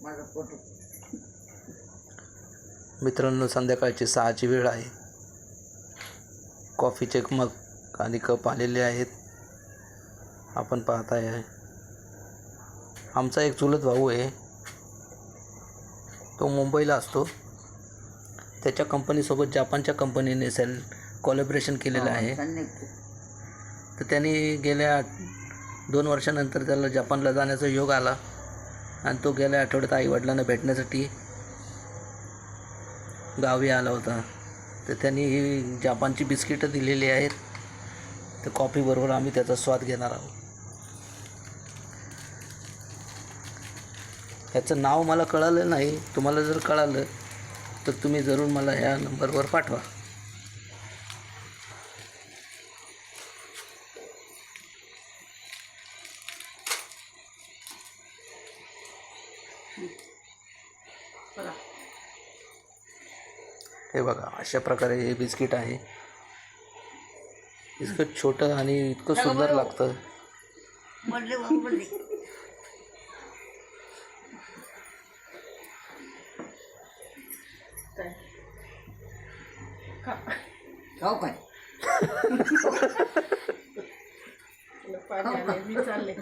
माझा फोटो. मित्रांनो, संध्याकाळची 6ची वेळ आहे. कॉफीचे मग आणि कप आलेले आहेत. आपण पाहताय आमचा एक चुलत भाऊ आहे. तो मुंबईला असतो. त्याच्या कंपनीसोबत जापानच्या कंपनीने कोलॅबरेशन केलेलं आहे. तर त्यांनी गेल्या 2 वर्षानंतर त्याला जपानला जाण्याचा योग आला आणि तो गेल्या आठवड्यात आईवडिलांना भेटण्यासाठी गावी आला होता. तर त्यांनी ही जापानची बिस्किटं दिलेली आहेत. तर कॉफीबरोबर आम्ही त्याचा स्वाद घेणार आहोत. याचं नाव मला कळालं नाही. तुम्हाला जर कळालं तर तुम्ही जरूर मला ह्या नंबरवर पाठवा. हे बघा, अशा प्रकारे हे बिस्किट आहे. इतकं छोटं आणि इतकं सुंदर लागतं. खाऊ काय पाणी आले मी चालले.